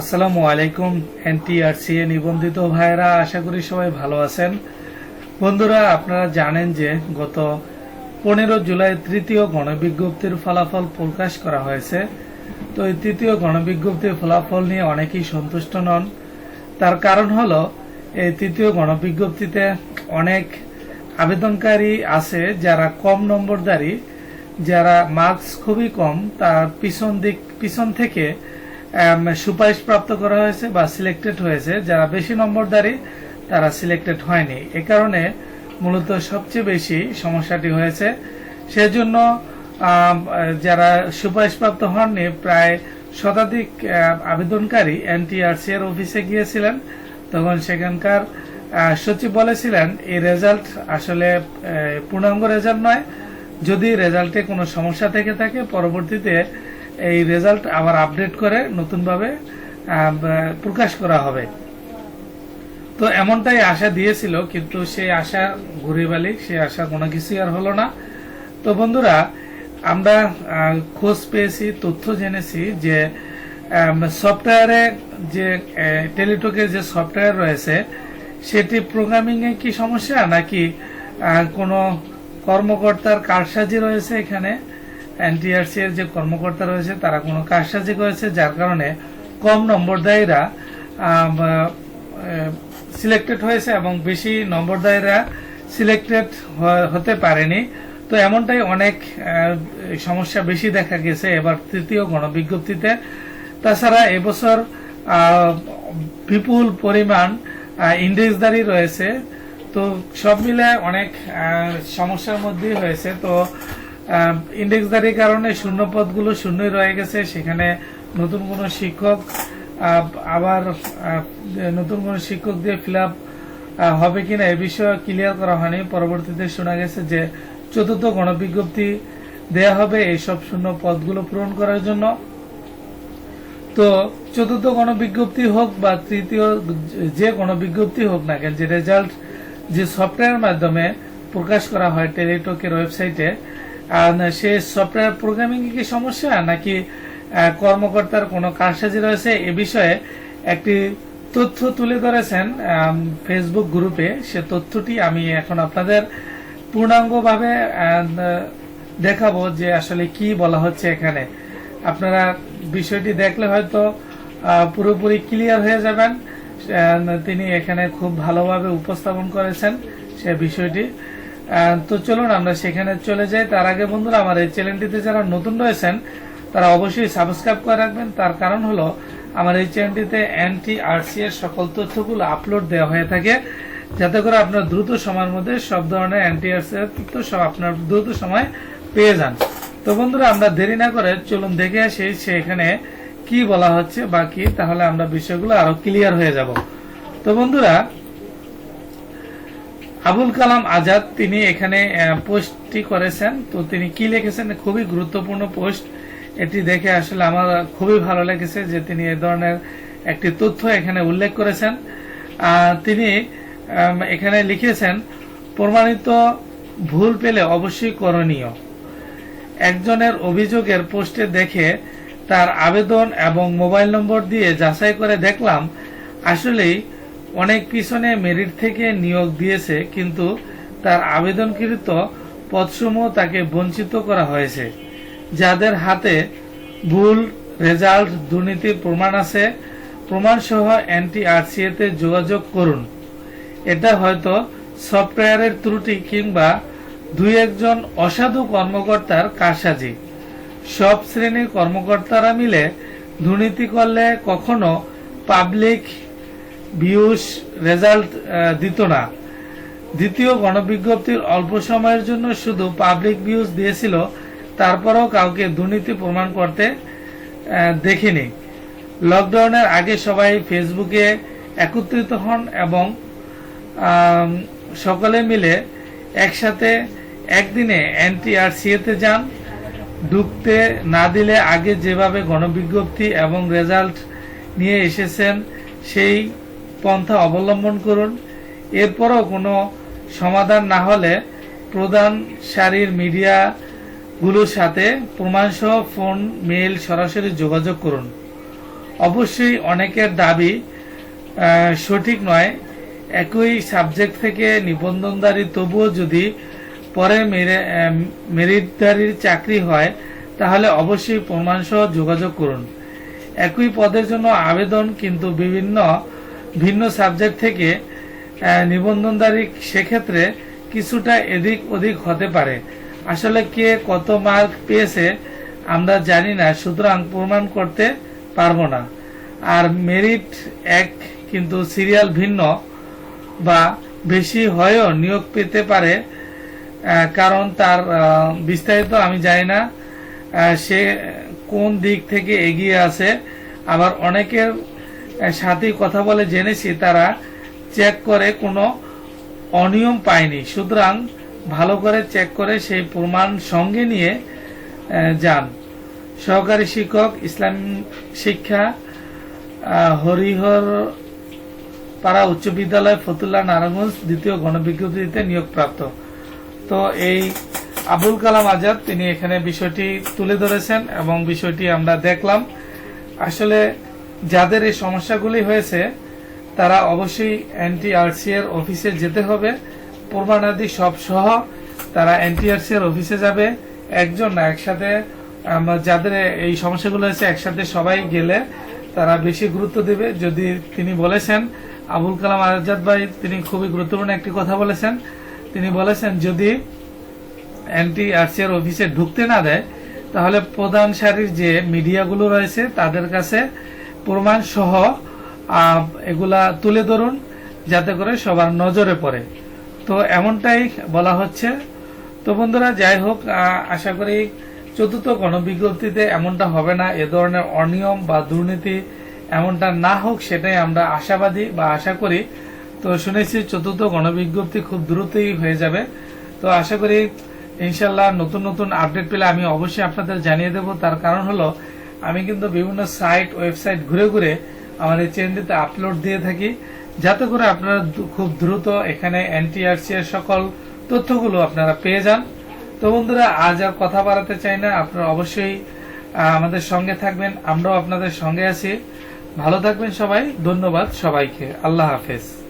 আসসালামু আলাইকুম এনটিআরসিএ নিবন্ধিত ভাইরা, আশা করি সবাই ভালো আছেন। বন্ধুরা, আপনারা জানেন যে গত 15 জুলাই তৃতীয় গণবিজ্ঞপ্তির ফলাফল প্রকাশ করা হয়েছে। তো এই তৃতীয় গণবিজ্ঞপ্তির ফলাফল নিয়ে অনেকেই সন্তুষ্ট নন। তার কারণ হলো এই তৃতীয় গণবিজ্ঞপ্তিতে অনেক আবেদনকারী আছে যারা কম নম্বরধারী, যারা মার্কস খুবই কম, তার পিছন থেকে সুপারিশ প্রাপ্ত করা হয়েছে বা সিলেক্টেড হয়েছে। যারা বেশি নম্বরধারী তারা সিলেক্টেড হয়নি। এ কারণে মূলত সবচেয়ে বেশি সমস্যাটি হয়েছে। সেজন্য যারা সুপারিশ প্রাপ্ত হননি, প্রায় শতাধিক আবেদনকারী এনটিআরসি এর অফিসে গিয়েছিলেন। তখন সেখানকার সচিব বলেছিলেন এই রেজাল্ট আসলে পূর্ণাঙ্গ রেজাল্ট নয়, যদি রেজাল্টে কোনো সমস্যা থেকে থাকে পরবর্তীতে এই রেজাল্ট আবার আপডেট করে নতুনভাবে প্রকাশ করা হবে। তো এমনটাই আশা দিয়েছিল, কিন্তু সেই আশা ঘুরে বালিক, সেই আশা কোনো কিছুই আর হলো না। তো বন্ধুরা, আমরা খোঁজ পেয়েছি, তথ্য জেনেছি যে সফটওয়্যারে যে টেলিটকের যে সফটওয়্যার রয়েছে সেটি প্রোগ্রামিং এ কি সমস্যা, নাকি কোনো কর্মকর্তার কারসাজি রয়েছে। এখানে এনটিআরসি এর যে কর্মকর্তা রয়েছে তারা কোনো কারসাজি করেছে, যার কারণে কম নম্বরদায়ীরা সিলেক্টেড হয়েছে এবং বেশি নম্বরদায়ীরা সিলেক্টেড হতে পারেনি। তো এমনটাই অনেক সমস্যা বেশি দেখা গেছে এবার তৃতীয় গণবিজ্ঞপ্তিতে। তাছাড়া এবছর বিপুল পরিমাণ ইন্ডেক্সধারী রয়েছে। তো সব মিলে অনেক সমস্যার মধ্যেই হয়েছে। তো ইন্ডেক্সধারীর কারণে শূন্য পদগুলো শূন্যই রয়ে গেছে। সেখানে নতুন কোনো শিক্ষক আবার নতুন কোনো শিক্ষক দিয়ে ফিল আপ হবে কিনা এ বিষয়ে ক্লিয়ার করা হয়নি। পরবর্তীতে শোনা গেছে যে চতুর্থ গণবিজ্ঞপ্তি দেয়া হবে এইসব শূন্য পদগুলো পূরণ করার জন্য। তো চতুর্থ গণবিজ্ঞপ্তি হোক বা তৃতীয় যে গণবিজ্ঞপ্তি হোক না কেন, যে রেজাল্ট যে সফটওয়্যারের মাধ্যমে প্রকাশ করা হয় টেলিটকের ওয়েবসাইটে, সে সফটওয়্যার প্রোগ্রামিং কি সমস্যা, নাকি কর্মকর্তার কোনো কারসাজি রয়েছে, এ বিষয়ে একটি তথ্য তুলে ধরেছেন ফেসবুক গ্রুপে। সে তথ্যটি আমি এখন আপনাদের পূর্ণাঙ্গভাবে দেখাবো যে আসলে কি বলা হচ্ছে এখানে। আপনারা বিষয়টি দেখলে হয়তো পুরোপুরি ক্লিয়ার হয়ে যাবেন। তিনি এখানে খুব ভালোভাবে উপস্থাপন করেছেন সে বিষয়টি। তো চলুন আমরা সেখানে চলে যাই। তার আগে বন্ধুরা, আমার এই চ্যানেলটিতে যারা নতুন রয়েছেন তারা অবশ্যই সাবস্ক্রাইব করে রাখবেন। তার কারণ হলো আমার এই চ্যানেলটিতে এনটিআরসি এর সকল তথ্যগুলো আপলোড দেওয়া হয়ে থাকে, যাতে করে আপনার দ্রুত সময়ের মধ্যে সব ধরনের এনটিআরসি এর তথ্য সব আপনার দ্রুত সময় পেয়ে যান। তো বন্ধুরা, আমরা দেরি না করে চলুন দেখে আসি সেখানে কি বলা হচ্ছে বাকি, তাহলে আমরা বিষয়গুলো আরো ক্লিয়ার হয়ে যাব। তো বন্ধুরা, আবুল কালাম আজাদ তিনি এখানে পোস্টটি করেছেন। তো তিনি কি লিখেছেন, খুবই গুরুত্বপূর্ণ পোস্ট। এটি দেখে আসলে আমার খুবই ভালো লেগেছে যে তিনি এই ধরনের একটি তথ্য এখানে উল্লেখ করেছেন। তিনি এখানে লিখেছেন, প্রমাণিত ভুল পেলে অবশ্যই করণীয়। একজনের অভিযোগের পোস্টে দেখে তার আবেদন এবং মোবাইল নম্বর দিয়ে যাচাই করে দেখলাম আসলেই অনেক পিছনে মেরিট থেকে নিয়োগ দিয়েছে, কিন্তু তার আবেদনকৃত পদসমূহ তাকে বঞ্চিত করা হয়েছে। যাদের হাতে ভুল রেজাল্ট, দুর্নীতির প্রমাণ আছে, প্রমাণসহ এনটিআরসি তে যোগাযোগ করুন। এটা হয়তো সফটওয়্যারের ত্রুটি কিংবা দুই একজন অসাধু কর্মকর্তার কারসাজি। সব শ্রেণীর কর্মকর্তারা মিলে দুর্নীতি করলে কখনো পাবলিক ভিউস রেজাল্ট দিত না। দ্বিতীয় গণবিজ্ঞপ্তির অল্প সময়ের জন্য শুধু পাবলিক ভিউজ দিয়েছিল, তারপরেও কাউকে দুর্নীতি প্রমাণ করতে দেখিনি। লকডাউনের আগে সবাই ফেসবুকে একত্রিত হন এবং সকলে মিলে একসাথে একদিনে এনটিআরসি তে যান। ঢুকতে না দিলে আগে যেভাবে গণবিজ্ঞপ্তি এবং রেজাল্ট নিয়ে এসেছেন সেই পন্থা অবলম্বন করুন। এরপরও কোনো সমাধান না হলে প্রধান সারির মিডিয়াগুলোর সাথে প্রমাণসহ ফোন, মেইল সরাসরি যোগাযোগ করুন। অবশ্যই অনেকের দাবি সঠিক নয়। একই সাবজেক্ট থেকে নিবন্ধনধারী তবুও যদি পরে মেরিটধারীর চাকরি হয় তাহলে অবশ্যই প্রমাণসহ যোগাযোগ করুন। একই পদের জন্য আবেদন কিন্তু ভিন্ন সাবজেক্ট থেকে নিবন্ধনধারী, সেক্ষেত্রে কিছুটা এদিক ওদিক হতে পারে। আসলে কে কত মার্ক পেয়েছে আমরা জানি না, সুতরাং প্রমাণ করতে পারবো না। আর মেরিট এক কিন্তু সিরিয়াল ভিন্ন বা বেশি হয়েও নিয়োগ পেতে পারে, কারণ তার বিস্তারিত আমি জানি না সে কোন দিক থেকে এগিয়ে আছে। আবার অনেকের সাথে কথা বলে জেনেছি তারা চেক করে কোনো অনিয়ম পায়নি, সুতরাং ভালো করে চেক করে সেই প্রমাণ সঙ্গে নিয়ে যান। সহকারী শিক্ষক, ইসলাম শিক্ষা, হরিহর পাড়া উচ্চ বিদ্যালয়, ফতুল্লা, নারায়ণগঞ্জ, দ্বিতীয় গণবিজ্ঞপ্তিতে নিয়োগপ্রাপ্ত। তো এই আবুল কালাম আজাদ তিনি এখানে বিষয়টি তুলে ধরেছেন এবং বিষয়টি আমরা দেখলাম। আসলে যাদের এই সমস্যাগুলি হয়েছে তারা অবশ্যই এনটিআরসি এর অফিসে যেতে হবে, প্রমাণাদি সব সহ তারা এনটিআরসি এর অফিসে যাবে। একজন না, একসাথে যাদের এই সমস্যাগুলো হয়েছে একসাথে সবাই গেলে তারা বেশি গুরুত্ব দেবে। যদি তিনি বলেছেন, আবুল কালাম আজাদ ভাই তিনি খুবই গুরুত্বপূর্ণ একটি কথা বলেছেন। তিনি বলেছেন যদি এনটিআরসি এর অফিসে ঢুকতে না দেয় তাহলে প্রধান সারির যে মিডিয়াগুলো রয়েছে তাদের কাছে প্রমাণ সহ এগুলা তুলে ধরুন, যাতে করে সবার নজরে পড়ে। তো এমনটাই বলা হচ্ছে। তো বন্ধুরা, যাই হোক, আশা করি চতুর্থ গণবিজ্ঞপ্তিতে এমনটা হবে না, এ ধরনের অনিয়ম বা দুর্নীতি এমনটা না হোক, সেটাই আমরা আশাবাদী বা আশা করি। তো শুনেছি চতুর্থ গণবিজ্ঞপ্তি খুব দ্রুতই হয়ে যাবে। তো আশা করি ইনশাল্লাহ নতুন নতুন আপডেট পেলে আমি অবশ্যই আপনাদের জানিয়ে দেব। তার কারণ হলো আমি কিন্তু বিভিন্ন সাইট ওয়েবসাইট ঘুরে ঘুরে আমাদের চ্যানেলটিতে আপলোড দিয়ে থাকি, যাতে করে আপনারা খুব দ্রুত এখানে এনটিআরসি এর সকল তথ্যগুলো আপনারা পেয়ে যান। তো বন্ধুরা, আজ আর কথা বাড়াতে চাই না, আপনারা অবশ্যই আমাদের সঙ্গে থাকবেন, আমরাও আপনাদের সঙ্গে আছি। ভালো থাকবেন সবাই, ধন্যবাদ সবাইকে, আল্লাহ হাফেজ।